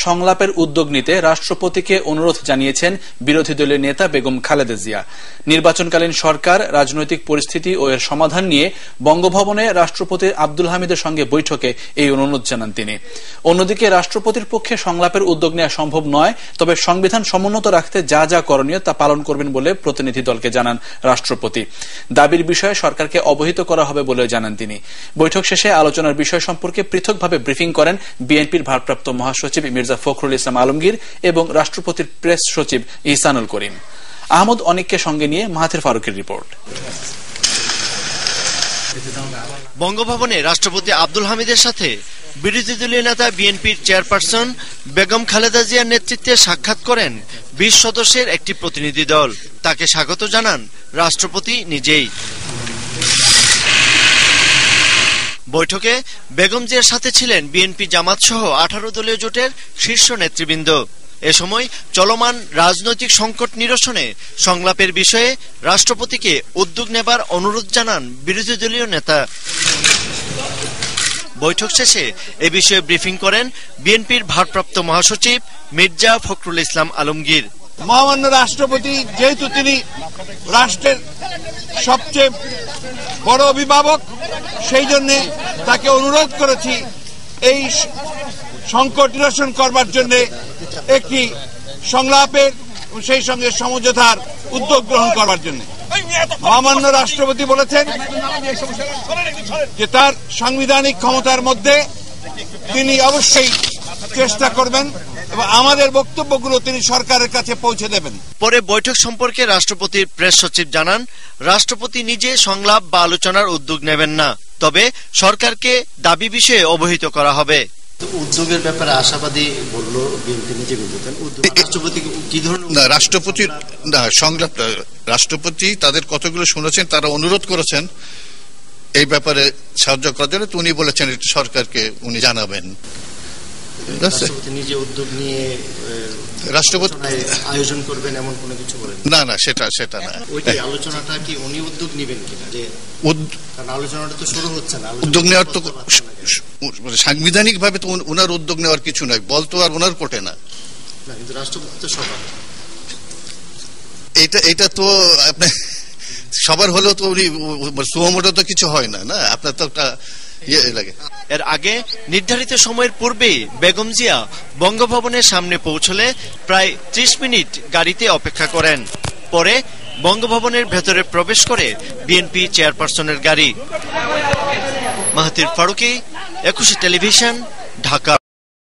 সংলাপের উদ্যোগ নিতে রাষ্ট্রপতিকে অনুরোধ জানিয়েছেন বিরোধী দলীয় নেতা বেগম খালেদা জিয়া। নির্বাচনকালীন সরকার, রাজনৈতিক পরিস্থিতি ও এর সমাধান নিয়ে বঙ্গভবনে রাষ্ট্রপতি আব্দুল হামিদের সঙ্গে বৈঠকে এই অনুরোধ জানান তিনি। অন্যদিকে রাষ্ট্রপতির পক্ষে সংলাপের উদ্যোগ নেওয়া সম্ভব নয়, তবে সংবিধান সমুন্নত রাখতে যা যা করণীয় তা পালন করবেন বলে প্রতিনিধি দলকে জানান রাষ্ট্রপতি। দাবির বিষয়ে সরকারকে অবহিত করা হবে বলে জানান তিনি। বৈঠক শেষে আলোচনার বিষয় সম্পর্কে পৃথকভাবে ব্রিফিং করেন বিএনপির ভারপ্রাপ্ত মহাসচিব মির্জা ফখরুল ইসলাম আলমগীর এবং রাষ্ট্রপতির প্রেস সচিব ইহসানুল করিম। আহমদ অনিককে সঙ্গে নিয়ে মাহাথির ফারুকের রিপোর্ট। বঙ্গভবনে রাষ্ট্রপতি আব্দুল হামিদের সাথে বিরোধী দলীয় নেতা বিএনপির চেয়ারপারসন বেগম খালেদা জিয়ার নেতৃত্বে সাক্ষাৎ করেন 20 সদস্যের একটি প্রতিনিধি দল। তাকে স্বাগত জানান রাষ্ট্রপতি নিজেই। বৈঠকে বেগম জিয়ার সাথে ছিলেন বিএনপি, জামাত সহ 18 দলীয় জোটের শীর্ষ নেতৃবৃন্দ। এ সময় চলমান রাজনৈতিক সংকট নিরসনে সংলাপের বিষয়ে রাষ্ট্রপতিকে উদ্যোগ নেবার অনুরোধ জানান বিরোধী দলীয় নেতা। বৈঠক শেষে এ বিষয়ে ব্রিফিং করেন বিএনপির ভারপ্রাপ্ত মহাসচিব মির্জা ফখরুল ইসলাম আলমগীর। মহামান্য রাষ্ট্রপতি যেহেতু তিনি রাষ্ট্রের সবচেয়ে বড় অভিভাবক, সেই জন্য তাকে অনুরোধ করেছি এই সংকট নিরসন করবার জন্য একটি সংলাপের, সেই সঙ্গে সমঝোতার উদ্যোগ গ্রহণ করবার জন্য। মহামান্য রাষ্ট্রপতি বলেছেন যে তার সাংবিধানিক ক্ষমতার মধ্যে তিনি অবশ্যই চেষ্টা করবেন এবং আমাদের বক্তব্যগুলো তিনি সরকারের কাছে পৌঁছে দেবেন। পরে বৈঠক সম্পর্কে রাষ্ট্রপতির প্রেস সচিব জানান, রাষ্ট্রপতি নিজে সংলাপ বা আলোচনার উদ্যোগ নেবেন না, তবে সরকারকে দাবি বিষয়ে অবহিত করা হবে। উদ্যোগের ব্যাপারে আশাবাদী বলল বিএনপি নিজে, রাষ্ট্রপতি কি ধরনের রাষ্ট্রপতি তাদের কতগুলো শুনেছেন, তারা অনুরোধ করেছেন এই ব্যাপারে সাহায্য করার জন্য। উনি বলেছেন সরকারকে উনি জানাবেন। নিজে উদ্যোগ নিয়ে রাষ্ট্রপতি আয়োজন করবেন এমন কোনো কিছু বলেন? না, সেটা না। ওইটাই আলোচনাটা কি উনি উদ্যোগ নেবেন কিনা, যে আলোচনাটা তো শুরু হচ্ছে না। উদ্যোগ নেওয়ার তো সাংবিধানিক ভাবে তো ওনার উদ্যোগ নেওয়ার কিছু নয়, বল তো আর ওনার কোটে না। কিন্তু রাষ্ট্রপতি তো সবার, এটা তো আপনার সবার হলেও তো উনি সুমোটো তো কিছু হয় না, না আপনার তো একটা লাগে। এর আগে নির্ধারিত সময়ের পূর্বেই বেগম জিয়া বঙ্গভবনের সামনে পৌঁছলে প্রায় 30 মিনিট গাড়িতে অপেক্ষা করেন। পরে বঙ্গভবনের ভেতরে প্রবেশ করে বিএনপি চেয়ারপারসনের গাড়ি। মাহাথির ফারুকী, 21 টেলিভিশন, ঢাকা।